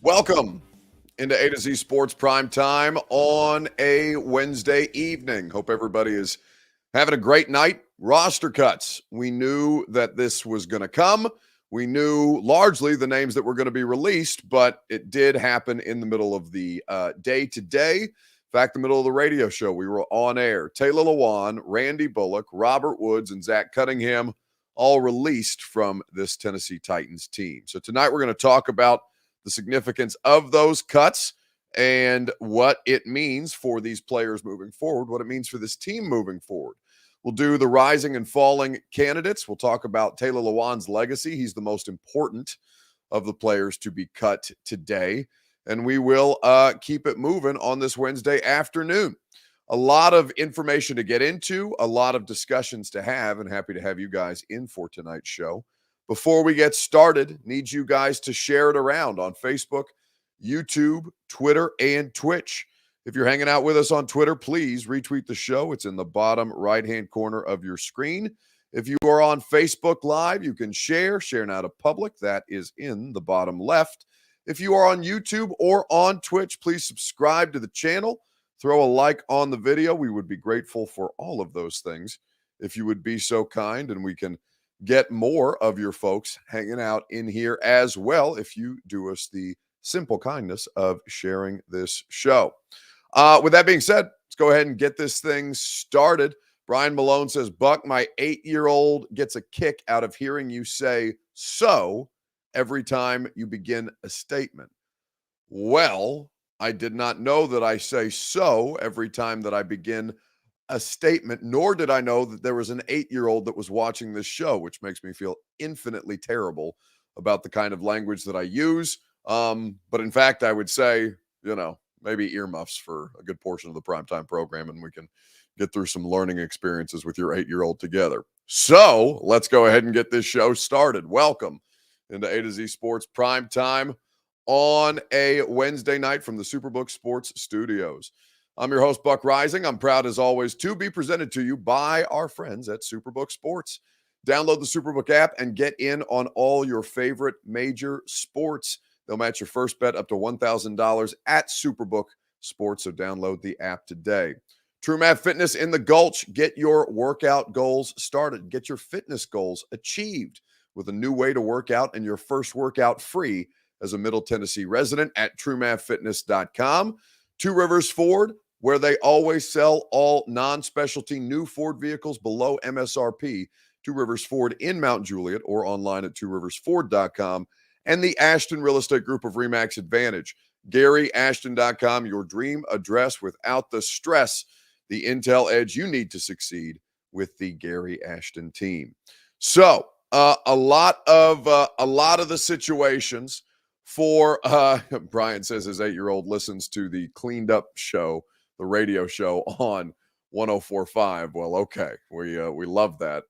Welcome into A to Z Sports Prime Time on a Wednesday evening. Hope everybody is having a great night. Roster cuts. We knew that this was going to come. We knew largely the names that were going to be released, but it did happen in the middle of the day today. In fact, the middle of the radio show, we were on air. Taylor Lewan, Randy Bullock, Robert Woods, and Zach Cunningham all released from this Tennessee Titans team. So tonight we're going to talk about the significance of those cuts and what it means for these players moving forward, what it means for this team moving forward. We'll do the rising and falling candidates. We'll talk about Taylor Lewan's legacy. He's the most important of the players to be cut today. And we will keep it moving on this Wednesday afternoon. A lot of information to get into, a lot of discussions to have, and happy to have you guys in for tonight's show. Before we get started, need you guys to share it around on Facebook, YouTube, Twitter, and Twitch. If you're hanging out with us on Twitter, please retweet the show. It's in the bottom right-hand corner of your screen. If you are on Facebook Live, you can share now to public. That is in the bottom left. If you are on YouTube or on Twitch, please subscribe to the channel. Throw a like on the video. We would be grateful for all of those things if you would be so kind, and we can get more of your folks hanging out in here as well if you do us the simple kindness of sharing this show. With that being said, let's go ahead and get this thing started. Brian Malone says, Buck, my 8-year-old gets a kick out of hearing you say so every time you begin a statement. Well, I did not know that I say so every time that I begin a statement, nor did I know that there was an 8-year-old that was watching this show, which makes me feel infinitely terrible about the kind of language that I use. But in fact, I would say, maybe earmuffs for a good portion of the primetime program, and we can get through some learning experiences with your 8-year-old together. So let's go ahead and get this show started. Welcome into A to Z Sports Primetime on a Wednesday night from the Superbook Sports Studios. I'm your host, Buck Rising. I'm proud, as always, to be presented to you by our friends at Superbook Sports. Download the Superbook app and get in on all your favorite major sports. They'll match your first bet up to $1,000 at Superbook Sports, so download the app today. TrueMath Fitness in the Gulch. Get your workout goals started. Get your fitness goals achieved with a new way to work out and your first workout free as a Middle Tennessee resident at TrueMathFitness.com. Two Rivers Ford, where they always sell all non-specialty new Ford vehicles below MSRP. Two Rivers Ford in Mount Juliet or online at tworiversford.com. And the Ashton Real Estate Group of RE/MAX Advantage. GaryAshton.com, your dream address without the stress, the intel edge you need to succeed with the Gary Ashton team. So a lot of the situations for Brian says his 8-year-old listens to the cleaned up show, the radio show on 104.5. Well, okay. We love that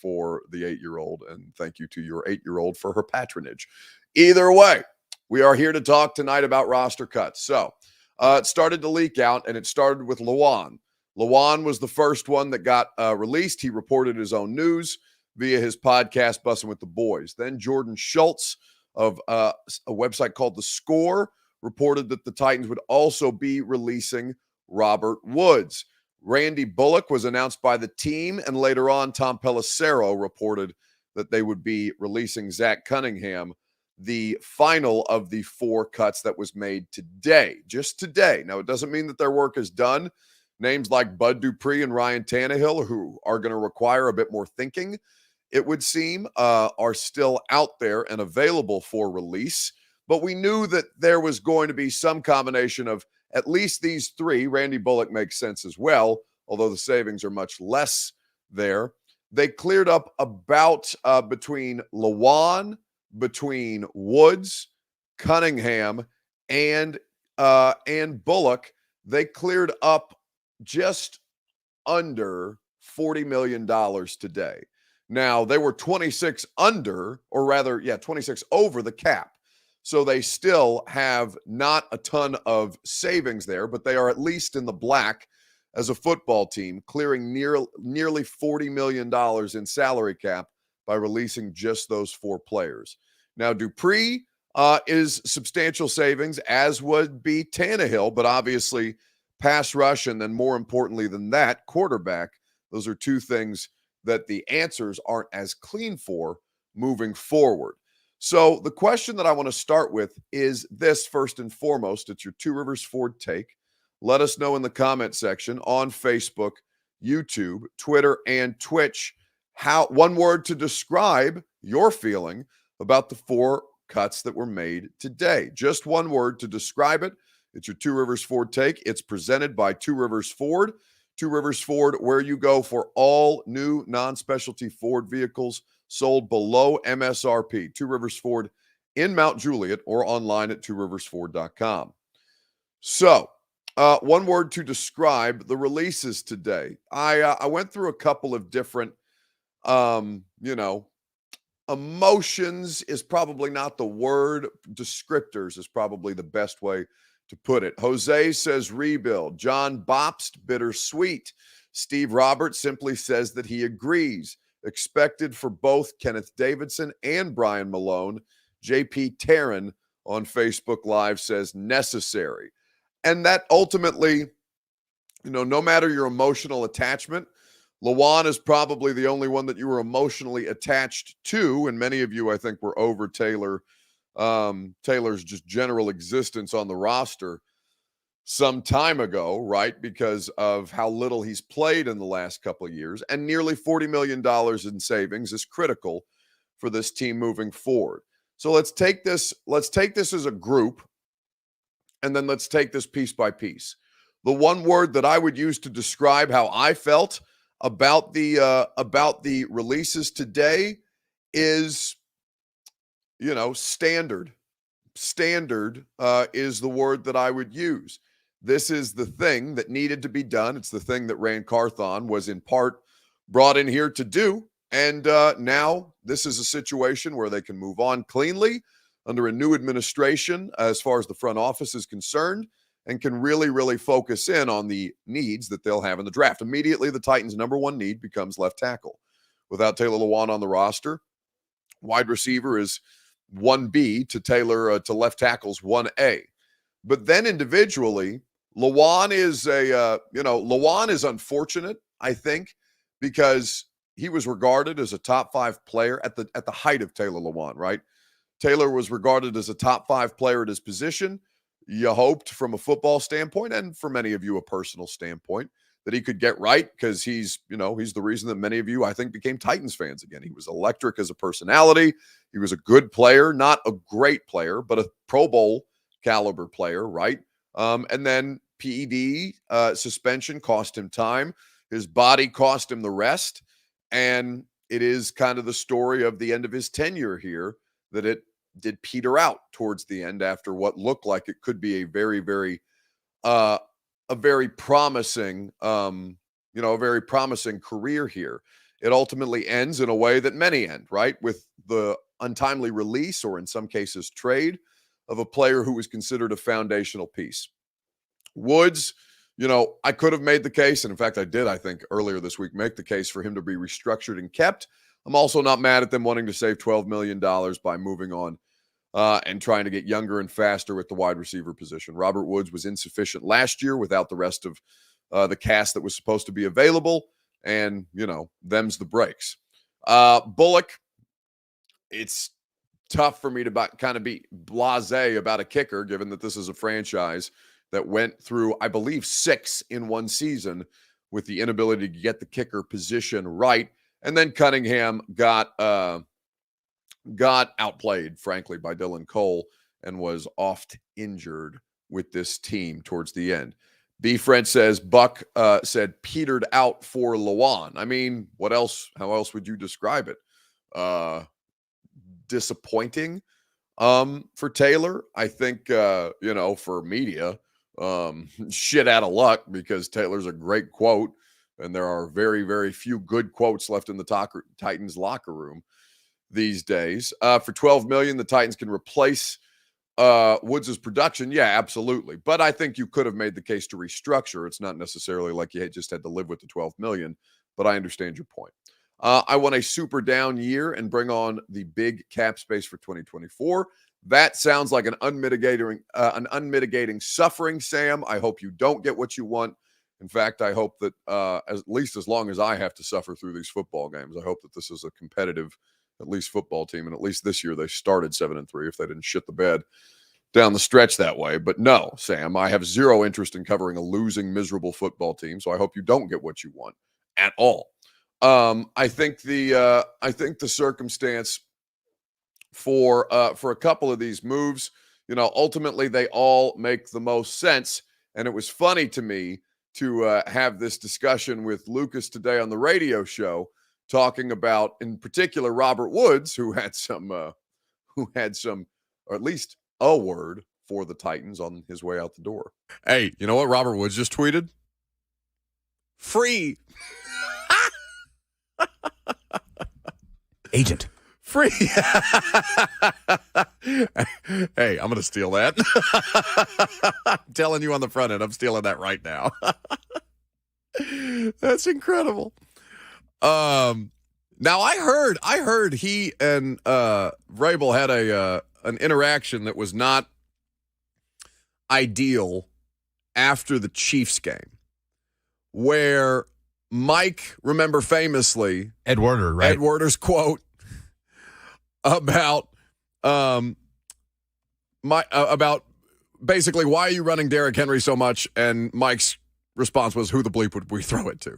for the 8-year-old, and thank you to your 8-year-old for her patronage. Either way, we are here to talk tonight about roster cuts. So it started to leak out, and it started with Lewan. Lewan was the first one that got released. He reported his own news via his podcast, Bussin' with the Boys. Then Jordan Schultz of a website called The Score reported that the Titans would also be releasing Robert Woods. Randy Bullock was announced by the team, and later on, Tom Pelissero reported that they would be releasing Zach Cunningham, the final of the 4 cuts that was made today, just today. Now, it doesn't mean that their work is done. Names like Bud Dupree and Ryan Tannehill, who are going to require a bit more thinking, it would seem, are still out there and available for release. But we knew that there was going to be some combination of at least these 3. Randy Bullock makes sense as well, although the savings are much less there. They cleared up about between Lewan, between Woods, Cunningham, and Bullock. They cleared up just under $40 million today. Now, they were 26 under, or rather, 26 over the cap. So they still have not a ton of savings there, but they are at least in the black as a football team, clearing nearly $40 million in salary cap by releasing just those 4 players. Now, Dupree, is substantial savings, as would be Tannehill, but obviously pass rush, and then more importantly than that, quarterback. Those are two things that the answers aren't as clean for moving forward. So the question that I want to start with is this first and foremost. It's your Two Rivers Ford take. Let us know in the comment section on Facebook, YouTube, Twitter, and Twitch how one word to describe your feeling about the four cuts that were made today. Just one word to describe it. It's your Two Rivers Ford take. It's presented by Two Rivers Ford. Two Rivers Ford, where you go for all new non-specialty Ford vehicles sold below MSRP. Two Rivers Ford in Mount Juliet or online at tworiversford.com. So, one word to describe the releases today. I went through a couple of different, emotions is probably not the word. Descriptors is probably the best way to put it. Jose says rebuild. John Bopst, bittersweet. Steve Roberts simply says that he agrees. Expected for both Kenneth Davidson and Brian Malone. JP Taryn on Facebook Live says necessary. And that ultimately, no matter your emotional attachment, Lewan is probably the only one that you were emotionally attached to. And many of you, I think, were over Taylor's just general existence on the roster some time ago, right? Because of how little he's played in the last couple of years. And nearly $40 million in savings is critical for this team moving forward. So let's take this as a group, and then let's take this piece by piece. The one word that I would use to describe how I felt about the releases today is, standard. Standard is the word that I would use. This is the thing that needed to be done. It's the thing that Ran Carthon was in part brought in here to do. And now this is a situation where they can move on cleanly under a new administration as far as the front office is concerned, and can really, really focus in on the needs that they'll have in the draft. Immediately, the Titans' number one need becomes left tackle. Without Taylor Lewan on the roster, wide receiver is 1B to Taylor to left tackle's 1A. But then individually, Lewan is unfortunate, I think, because he was regarded as a top 5 player at the height of Taylor Lewan, right? Taylor was regarded as a top 5 player at his position. You hoped from a football standpoint, and for many of you a personal standpoint, that he could get right, because he's the reason that many of you, I think, became Titans fans again. He was electric as a personality. He was a good player, not a great player, but a Pro Bowl caliber player, right? And then PED suspension cost him time. His body cost him the rest. And it is kind of the story of the end of his tenure here that it did peter out towards the end after what looked like it could be a very, very promising, a very promising career here. It ultimately ends in a way that many end, right? With the untimely release, or in some cases trade, of a player who was considered a foundational piece. Woods, I could have made the case, and in fact I did, I think, earlier this week, make the case for him to be restructured and kept. I'm also not mad at them wanting to save $12 million by moving on and trying to get younger and faster with the wide receiver position. Robert Woods was insufficient last year without the rest of the cast that was supposed to be available, and, them's the breaks. Bullock, it's tough for me to kind of be blasé about a kicker, given that this is a franchise that went through, I believe, 6 in one season with the inability to get the kicker position right. And then Cunningham got outplayed, frankly, by Dylan Cole, and was oft injured with this team towards the end. B. Fred says Buck said petered out for Lewan. I mean, what else? How else would you describe it? Disappointing for Taylor. I think, for media, shit out of luck, because Taylor's a great quote, and there are very, very few good quotes left in the Titans locker room these days. For $12 million, the Titans can replace Woods' production. Yeah, absolutely. But I think you could have made the case to restructure. It's not necessarily like you just had to live with the $12 million, but I understand your point. I want a super down year and bring on the big cap space for 2024. That sounds like an unmitigating suffering, Sam. I hope you don't get what you want. In fact, I hope that at least as long as I have to suffer through these football games, I hope that this is a competitive, at least football team. And at least this year they started 7-3 if they didn't shit the bed down the stretch that way. But no, Sam, I have zero interest in covering a losing, miserable football team. So I hope you don't get what you want at all. I think the circumstance for a couple of these moves, ultimately they all make the most sense. And it was funny to me to have this discussion with Lucas today on the radio show, talking about, in particular, Robert Woods, who had some, or at least a word for the Titans on his way out the door. Hey, you know what Robert Woods just tweeted? Free. Agent. Free. Hey, I'm going to steal that. I'm telling you on the front end, I'm stealing that right now. That's incredible. Now I heard he and Vrabel had an interaction that was not ideal after the Chiefs game, where Mike, remember famously, Ed Werder, right? Ed Werder's quote about about basically, why are you running Derrick Henry so much? And Mike's response was, who the bleep would we throw it to?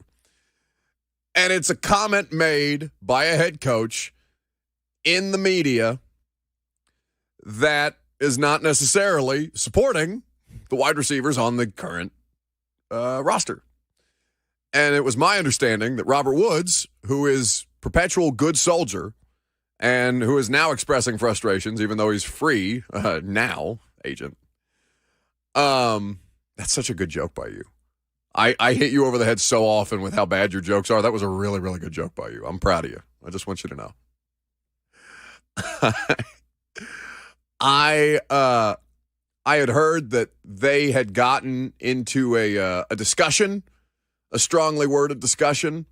And it's a comment made by a head coach in the media that is not necessarily supporting the wide receivers on the current roster. And it was my understanding that Robert Woods, who is perpetual good soldier and who is now expressing frustrations, even though he's free now, agent. That's such a good joke by you. I hit you over the head so often with how bad your jokes are. That was a really, really good joke by you. I'm proud of you. I just want you to know. I had heard that they had gotten into a discussion, a strongly worded discussion,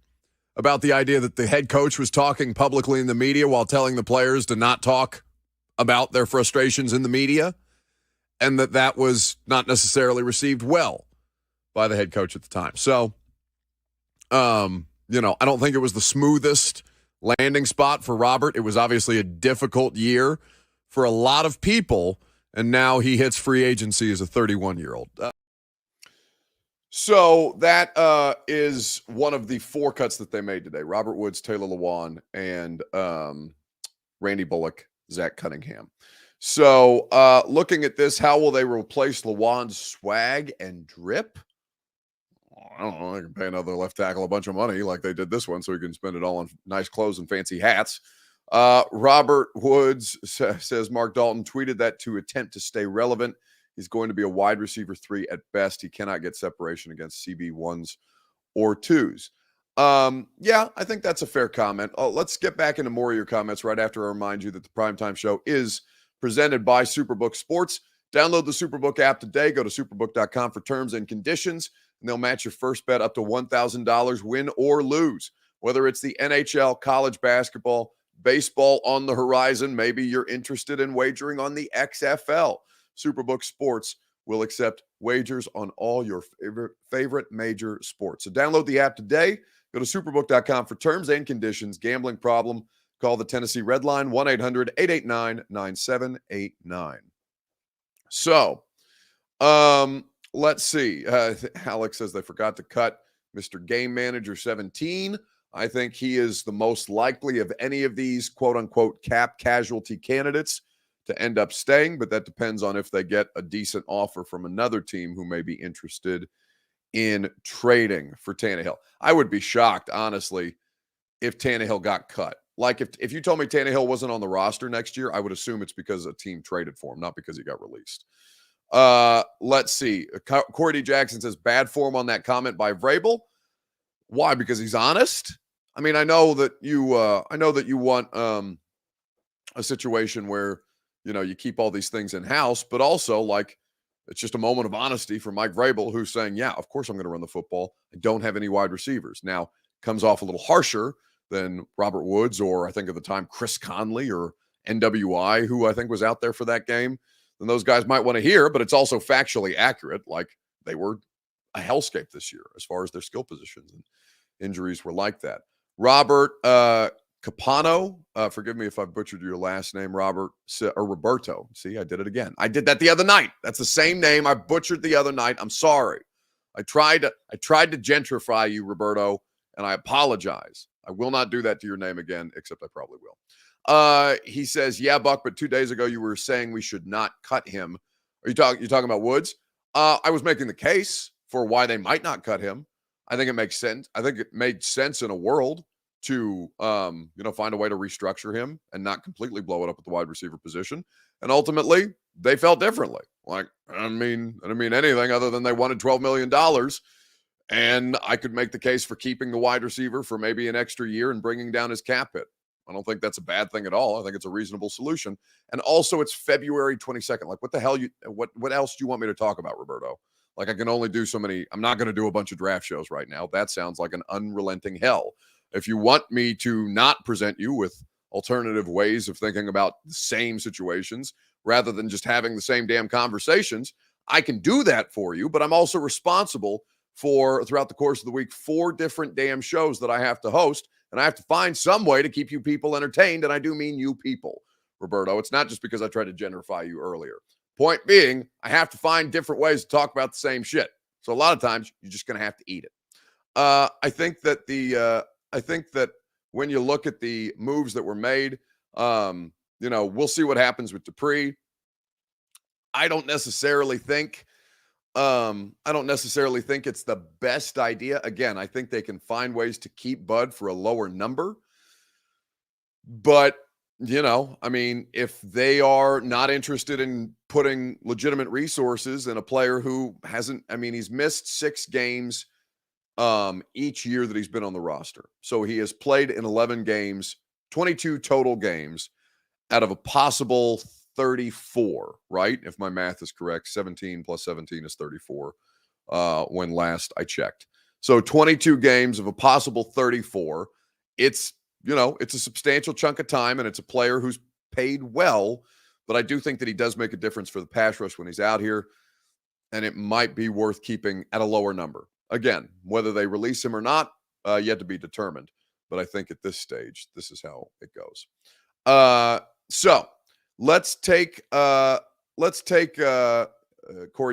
about the idea that the head coach was talking publicly in the media while telling the players to not talk about their frustrations in the media, and that was not necessarily received well by the head coach at the time. So, I don't think it was the smoothest landing spot for Robert. It was obviously a difficult year for a lot of people, and now he hits free agency as a 31-year-old. So that is one of the 4 cuts that they made today. Robert Woods, Taylor Lewan, and Randy Bullock, Zach Cunningham. So looking at this, how will they replace Lewan's swag and drip? I don't know. They can pay another left tackle a bunch of money like they did this one so he can spend it all on nice clothes and fancy hats. Robert Woods says Mark Dalton tweeted that to attempt to stay relevant. He's going to be a wide receiver 3 at best. He cannot get separation against CB1s or 2s. Yeah, I think that's a fair comment. Let's get back into more of your comments right after I remind you that the Primetime Show is presented by Superbook Sports. Download the Superbook app today. Go to superbook.com for terms and conditions, and they'll match your first bet up to $1,000, win or lose. Whether it's the NHL, college basketball, baseball on the horizon, maybe you're interested in wagering on the XFL. Superbook Sports will accept wagers on all your favorite major sports. So download the app today. Go to superbook.com for terms and conditions. Gambling problem? Call the Tennessee Red Line, 1-800-889-9789. So, let's see. Alex says they forgot to cut Mr. Game Manager 17. I think he is the most likely of any of these quote-unquote cap casualty candidates to end up staying, but that depends on if they get a decent offer from another team who may be interested in trading for Tannehill. I would be shocked, honestly, if Tannehill got cut. Like if you told me Tannehill wasn't on the roster next year, I would assume it's because a team traded for him, not because he got released. Let's see. Corey D. Jackson says bad form on that comment by Vrabel. Why? Because he's honest. I mean, I know that you want a situation where you keep all these things in house, but also like it's just a moment of honesty for Mike Vrabel, who's saying, yeah, of course I'm going to run the football. I don't have any wide receivers. Now, comes off a little harsher than Robert Woods or I think at the time Chris Conley or NWI, who I think was out there for that game, then those guys might want to hear, but it's also factually accurate. Like, they were a hellscape this year as far as their skill positions, and injuries were like that. Robert Capano, forgive me if I butchered your last name, Robert, or Roberto. See, I did it again. I did that the other night. That's the same name I butchered the other night. I'm sorry. I tried to gentrify you, Roberto, and I apologize. I will not do that to your name again, except I probably will. He says, yeah, Buck, but 2 days ago you were saying we should not cut him. Are you talking about Woods? I was making the case for why they might not cut him. I think it makes sense. I think it made sense in a world to find a way to restructure him and not completely blow it up at the wide receiver position. And ultimately, they felt differently. Like, I don't mean anything other than they wanted $12 million. And I could make the case for keeping the wide receiver for maybe an extra year and bringing down his cap hit. I don't think that's a bad thing at all. I think it's a reasonable solution. And also, it's February 22nd. Like, what the hell? What else do you want me to talk about, Roberto? Like, I can only do so many. I'm not going to do a bunch of draft shows right now. That sounds like an unrelenting hell. If you want me to not present you with alternative ways of thinking about the same situations rather than just having the same damn conversations, I can do that for you. But I'm also responsible for, throughout the course of the week, 4 different damn shows that I have to host. And I have to find some way to keep you people entertained. And I do mean you people, Roberto. It's not just because I tried to gentrify you earlier. Point being, I have to find different ways to talk about the same shit. So a lot of times you're just going to have to eat it. I think that when you look at the moves that were made, we'll see what happens with Dupree. I don't necessarily think it's the best idea. Again, I think they can find ways to keep Bud for a lower number. But, if they are not interested in putting legitimate resources in a player who he's missed 6 games each year that he's been on the roster. So he has played in 11 games, 22 total games out of a possible 34, right? If my math is correct, 17 plus 17 is 34 when last I checked. So 22 games of a possible 34. It's a substantial chunk of time, and it's a player who's paid well, but I do think that he does make a difference for the pass rush when he's out here, and it might be worth keeping at a lower number. Again, whether they release him or not, yet to be determined. But I think at this stage, this is how it goes. So let's take Corey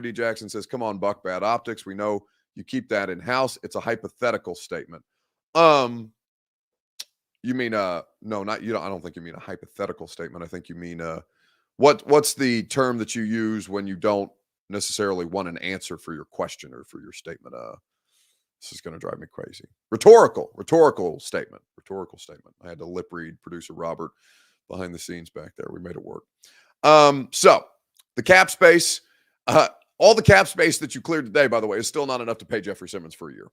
D. Jackson says, come on, Buck, bad optics. We know you keep that in-house. It's a hypothetical statement. You mean no, not you. I don't think you mean a hypothetical statement. I think you mean what's the term that you use when you don't necessarily want an answer for your question or for your statement? This is going to drive me crazy. Rhetorical statement. I had to lip read producer Robert behind the scenes back there. We made it work. So the cap space, all the cap space that you cleared today, by the way, is still not enough to pay Jeffrey Simmons for a year.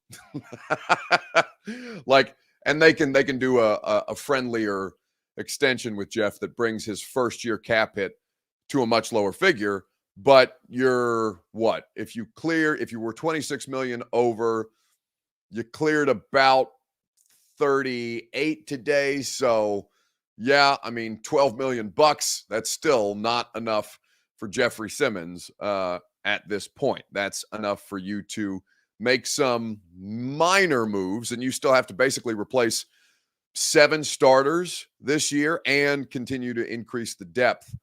And they can do a friendlier extension with Jeff that brings his first year cap hit to a much lower figure. But you're what? If you were 26 million over, you cleared about 38 today. So yeah, 12 million bucks. That's still not enough for Jeffrey Simmons at this point. That's enough for you to make some minor moves, and you still have to basically replace 7 starters this year and continue to increase the depth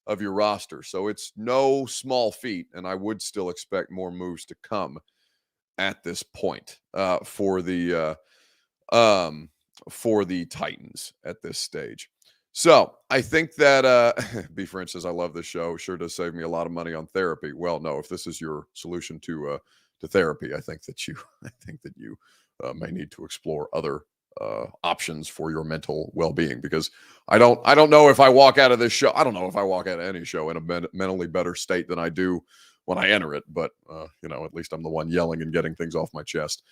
of your roster. So it's no small feat, and I would still expect more moves to come at this point for the Titans at this stage. So I think that B French says, I love this show. Sure does save me a lot of money on therapy. Well, no, if this is your solution to therapy, I think that you may need to explore other options for your mental well-being, because I don't know if I walk out of this show. I don't know if I walk out of any show in a mentally better state than I do when I enter it. But at least I'm the one yelling and getting things off my chest.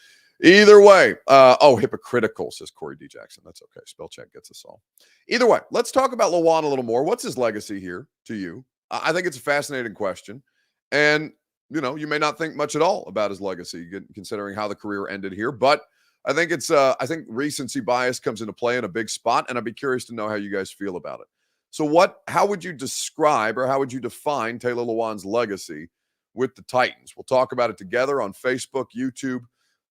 Either way, hypocritical, says Corey D. Jackson. That's okay. Spell check gets us all. Either way, let's talk about Lewan a little more. What's his legacy here to you? I think it's a fascinating question. And, you may not think much at all about his legacy, considering how the career ended here. But I think recency bias comes into play in a big spot, and I'd be curious to know how you guys feel about it. So how would you describe or how would you define Taylor Lewan's legacy with the Titans? We'll talk about it together on Facebook, YouTube,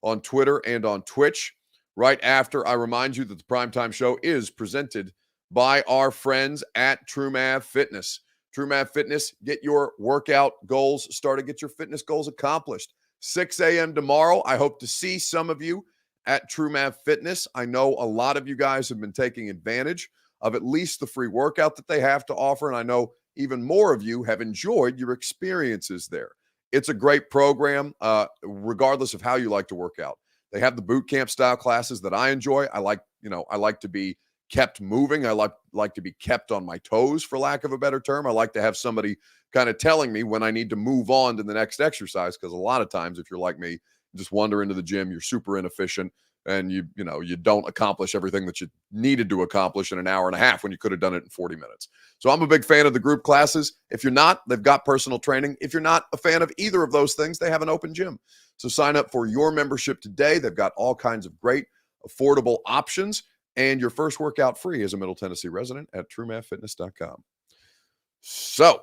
on Twitter, and on Twitch. Right after I remind you that the Primetime Show is presented by our friends at TrueMav Fitness. TrueMav Fitness, get your workout goals started, get your fitness goals accomplished. 6 a.m. tomorrow. I hope to see some of you at TrueMav Fitness. I know a lot of you guys have been taking advantage of at least the free workout that they have to offer, and I know even more of you have enjoyed your experiences there. It's a great program, regardless of how you like to work out. They have the boot camp style classes that I enjoy. I like to be kept moving. I like to be kept on my toes, for lack of a better term. I like to have somebody kind of telling me when I need to move on to the next exercise, because a lot of times, if you're like me, you just wander into the gym, you're super inefficient, and you don't accomplish everything that you needed to accomplish in an hour and a half when you could have done it in 40 minutes. So I'm a big fan of the group classes. If you're not, they've got personal training. If you're not a fan of either of those things, they have an open gym. So sign up for your membership today. They've got all kinds of great, affordable options, and your first workout free as a Middle Tennessee resident at TrueMathFitness.com. So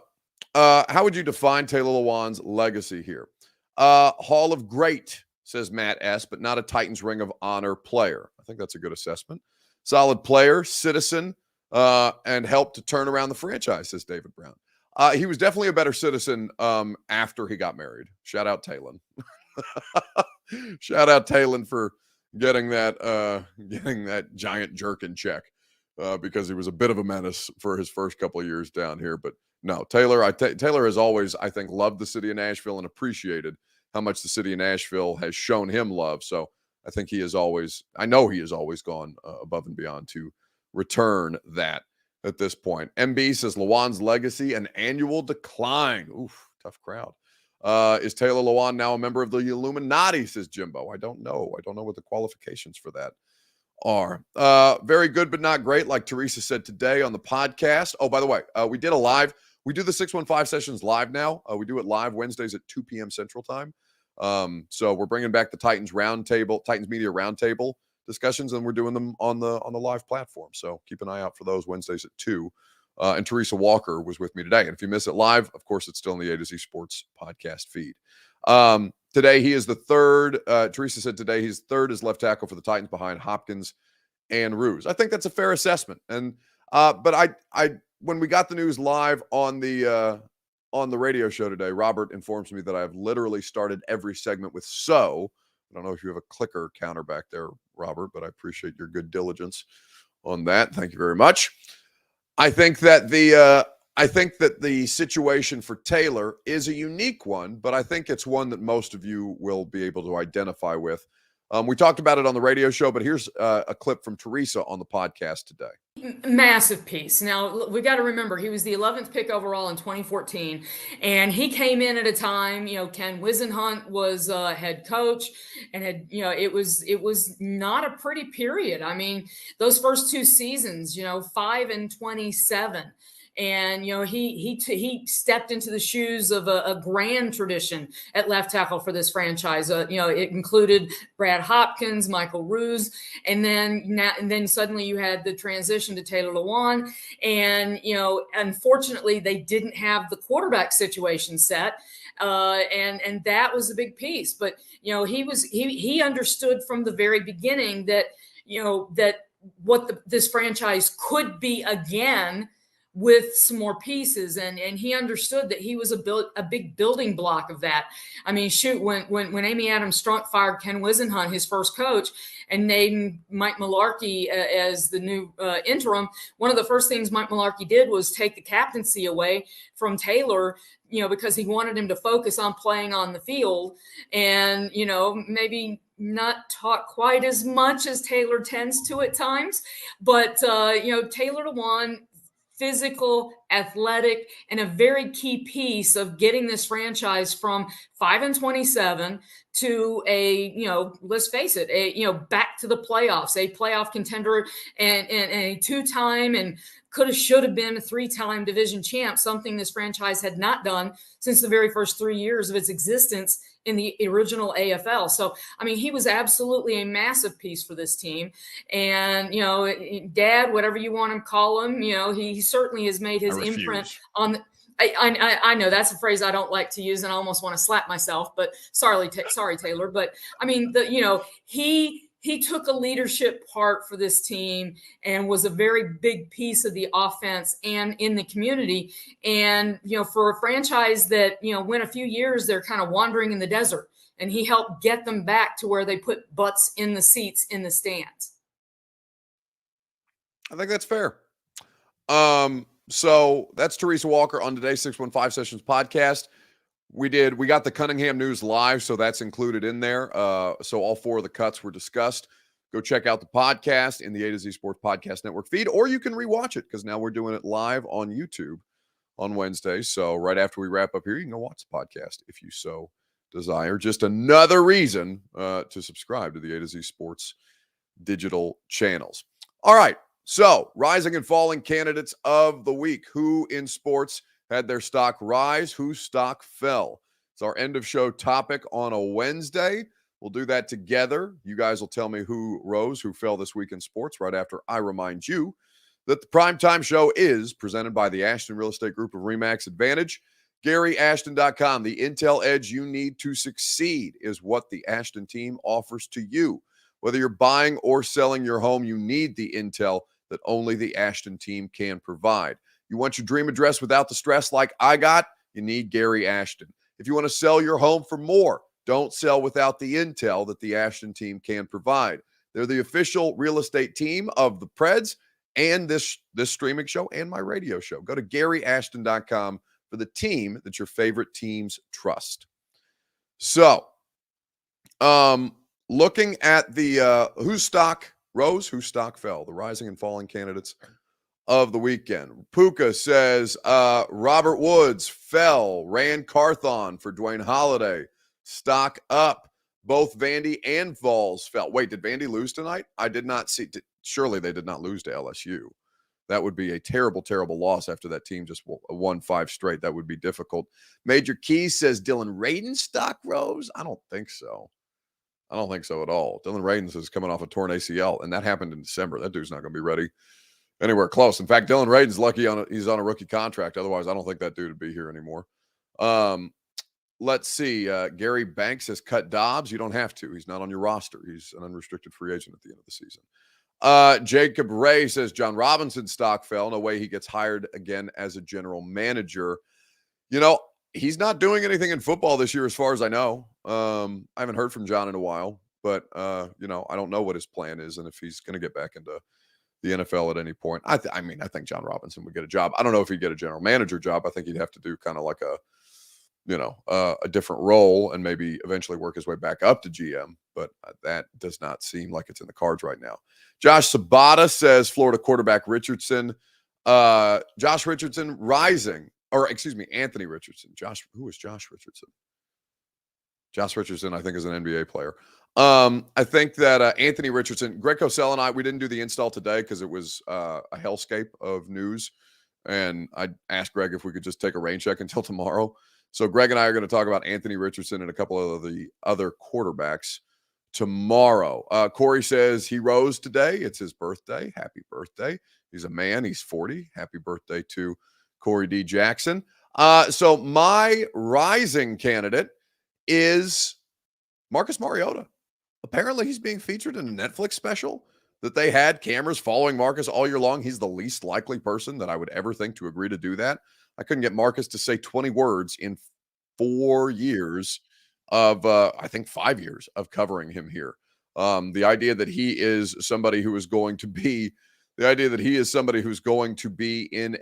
how would you define Taylor Lewan's legacy here? Hall of Great, says Matt S., but not a Titans Ring of Honor player. I think that's a good assessment. Solid player, citizen, and helped to turn around the franchise, says David Brown. He was definitely a better citizen after he got married. Shout out Talon. Shout out Talon for getting that giant jerk in check, because he was a bit of a menace for his first couple of years down here. But no, Taylor has always, I think, loved the city of Nashville and appreciated how much the city of Nashville has shown him love. So I think he has always gone above and beyond to return that at this point. MB says Lewan's legacy, an annual decline. Oof, tough crowd. Is Taylor Lewan now a member of the Illuminati, says Jimbo? I don't know. I don't know what the qualifications for that are. Very good, but not great, like Teresa said today on the podcast. Oh, by the way, we did a live. We do the 615 sessions live now. We do it live Wednesdays at 2 p.m. Central Time. So we're bringing back the Titans Media Roundtable discussions, and we're doing them on the live platform. So keep an eye out for those Wednesdays at 2. And Teresa Walker was with me today. And if you miss it live, of course, it's still in the A to Z Sports podcast feed. Today, he is the third. Teresa said today he's third as left tackle for the Titans behind Hopkins and Ruse. I think that's a fair assessment. And but I when we got the news live on the radio show today, Robert informs me that I've literally started every segment with "so." I don't know if you have a clicker counter back there, Robert, but I appreciate your good diligence on that. Thank you very much. I think that the situation for Taylor is a unique one, but I think it's one that most of you will be able to identify with. We talked about it on the radio show, but here's a clip from Teresa on the podcast today. Massive piece. Now, we got to remember, he was the 11th pick overall in 2014, and he came in at a time, Ken Wisenhunt was head coach, and it was not a pretty period. I mean, those first two seasons, 5-27. And, he stepped into the shoes of a grand tradition at left tackle for this franchise. It included Brad Hopkins, Michael Ruse, and then suddenly you had the transition to Taylor Lewan. And, unfortunately, they didn't have the quarterback situation set. And that was a big piece. But, he understood from the very beginning that, that what this franchise could be again with some more pieces, and he understood that he was a big building block of that. I mean, shoot, when Amy Adams Strunk fired Ken Wisenhunt, his first coach, and named Mike Mularkey as the new interim, one of the first things Mike Mularkey did was take the captaincy away from Taylor, because he wanted him to focus on playing on the field, and maybe not talk quite as much as Taylor tends to at times, but Taylor Lewan, physical, athletic, and a very key piece of getting this franchise from 5-27 to let's face it, back to the playoffs, a playoff contender and a two-time and should have been a three-time division champ, something this franchise had not done since the very first 3 years of its existence in the original AFL. So, I mean, he was absolutely a massive piece for this team. And, Dad, whatever you want to call him, he certainly has made his imprint on the, I know that's a phrase I don't like to use, and I almost want to slap myself, but sorry, Taylor. But I mean, he took a leadership part for this team and was a very big piece of the offense and in the community. And, for a franchise that, went a few years, they're kind of wandering in the desert, and he helped get them back to where they put butts in the seats in the stands. I think that's fair. So that's Teresa Walker on today's 615 Sessions podcast. We got the Cunningham news live, so that's included in there. So all four of the cuts were discussed. Go check out the podcast in the A to Z Sports Podcast Network feed, or you can rewatch it because now we're doing it live on YouTube on Wednesday. So right after we wrap up here, you can go watch the podcast if you so desire. Just another reason to subscribe to the A to Z Sports digital channels. All right. So, rising and falling candidates of the week. Who in sports had their stock rise? Whose stock fell? It's our end of show topic on a Wednesday. We'll do that together. You guys will tell me who rose, who fell this week in sports right after I remind you that the Primetime Show is presented by the Ashton Real Estate Group of RE/MAX Advantage. GaryAshton.com. The intel edge you need to succeed is what the Ashton team offers to you. Whether you're buying or selling your home, you need the intel that only the Ashton team can provide. You want your dream address without the stress like I got? You need Gary Ashton. If you want to sell your home for more, don't sell without the intel that the Ashton team can provide. They're the official real estate team of the Preds and this streaming show and my radio show. Go to GaryAshton.com for the team that your favorite teams trust. So, looking at the whose stock rose, whose stock fell, the rising and falling candidates of the weekend. Puka says Robert Woods fell. Ran Carthon for Dwayne Holiday. Stock up. Both Vandy and Vols fell. Wait, did Vandy lose tonight? I did not see. Surely they did not lose to LSU. That would be a terrible, terrible loss after that team just won 5 straight. That would be difficult. Major Keys says Dylan Radin's stock rose. I don't think so. I don't think so at all. Dylan Radins is coming off a torn ACL, and that happened in December. That dude's not going to be ready anywhere close. In fact, Dylan Radins lucky he's on a rookie contract. Otherwise, I don't think that dude would be here anymore. Let's see. Gary Banks has cut Dobbs. You don't have to. He's not on your roster. He's an unrestricted free agent at the end of the season. Jacob Ray says John Robinson's stock fell. No way he gets hired again as a general manager. He's not doing anything in football this year as far as I know. I haven't heard from John in a while, but, I don't know what his plan is and if he's going to get back into the NFL at any point. I think John Robinson would get a job. I don't know if he'd get a general manager job. I think he'd have to do kind of like a different role and maybe eventually work his way back up to GM, but that does not seem like it's in the cards right now. Josh Sabata says Florida quarterback Richardson. Josh Richardson rising. Or, excuse me, Anthony Richardson. Who is Josh Richardson? Josh Richardson, I think, is an NBA player. I think that Anthony Richardson, Greg Cosell and I, we didn't do the install today because it was a hellscape of news. And I asked Greg if we could just take a rain check until tomorrow. So Greg and I are going to talk about Anthony Richardson and a couple of the other quarterbacks tomorrow. Corey says he rose today. It's his birthday. Happy birthday. He's a man. He's 40. Happy birthday to Corey D. Jackson. So my rising candidate is Marcus Mariota. Apparently he's being featured in a Netflix special that they had cameras following Marcus all year long. He's the least likely person that I would ever think to agree to do that. I couldn't get Marcus to say 20 words in 4 years of, I think 5 years of covering him here. The idea that he is somebody who is going to be in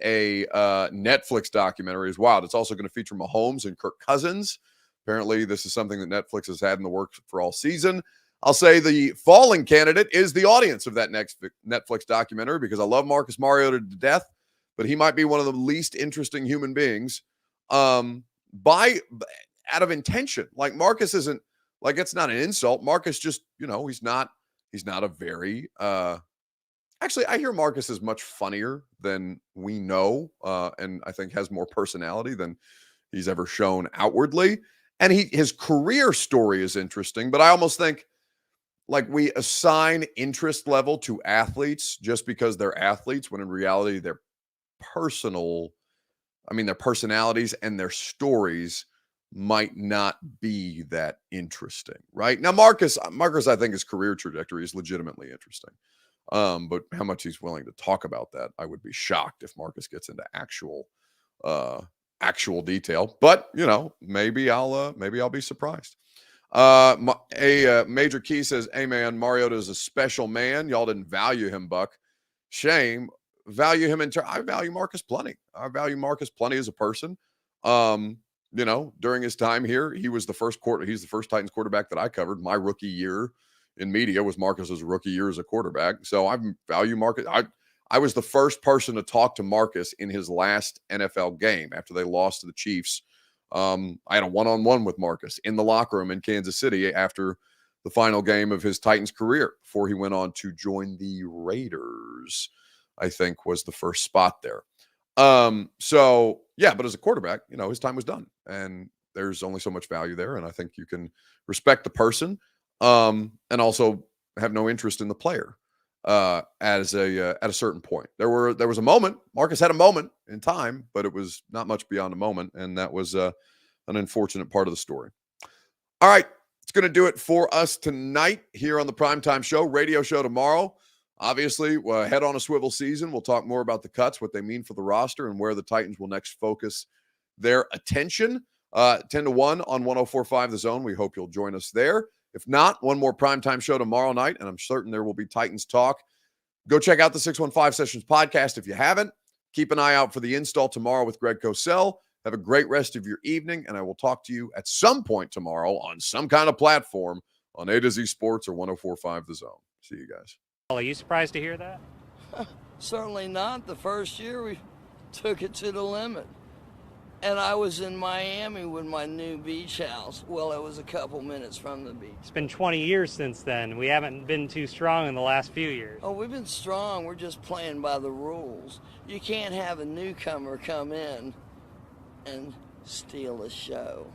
a Netflix documentary is wild. It's also going to feature Mahomes and Kirk Cousins. Apparently, this is something that Netflix has had in the works for all season. I'll say the falling candidate is the audience of that next Netflix documentary because I love Marcus Mariota to death, but he might be one of the least interesting human beings by out of intention. Like Marcus isn't like it's not an insult. Marcus just, he's not a very actually I hear Marcus is much funnier than we know, and I think has more personality than he's ever shown outwardly. And his career story is interesting, but I almost think like we assign interest level to athletes just because they're athletes, when in reality their their personalities and their stories might not be that interesting, right? Now, Marcus, I think his career trajectory is legitimately interesting. But how much he's willing to talk about that, I would be shocked if Marcus gets into actual detail. But maybe I'll be surprised. Major Key says, "Hey man, Mariota is a special man. Y'all didn't value him, Buck. Shame. Value him I value Marcus plenty. I value Marcus plenty as a person. During his time here, he's the first Titans quarterback that I covered. My rookie year in media was Marcus's rookie year as a quarterback. So I value Marcus. I was the first person to talk to Marcus in his last NFL game after they lost to the Chiefs. I had a one-on-one with Marcus in the locker room in Kansas City after the final game of his Titans career before he went on to join the Raiders, I think was the first spot there. So yeah, but as a quarterback, his time was done and there's only so much value there. And I think you can respect the person, and also have no interest in the player, at a certain point. There was a moment, Marcus had a moment in time, but it was not much beyond a moment. And that was, an unfortunate part of the story. All right. It's going to do it for us tonight here on the Primetime Show, radio show tomorrow. Obviously, head on a swivel season. We'll talk more about the cuts, what they mean for the roster, and where the Titans will next focus their attention. 10-1 on 104.5 The Zone. We hope you'll join us there. If not, one more Primetime Show tomorrow night, and I'm certain there will be Titans talk. Go check out the 615 Sessions podcast if you haven't. Keep an eye out for the install tomorrow with Greg Cosell. Have a great rest of your evening, and I will talk to you at some point tomorrow on some kind of platform on A to Z Sports or 104.5 The Zone. See you guys. Are you surprised to hear that? Certainly not. The first year we took it to the limit. And I was in Miami with my new beach house. Well, it was a couple minutes from the beach. It's been 20 years since then. We haven't been too strong in the last few years. Oh, we've been strong. We're just playing by the rules. You can't have a newcomer come in and steal a show.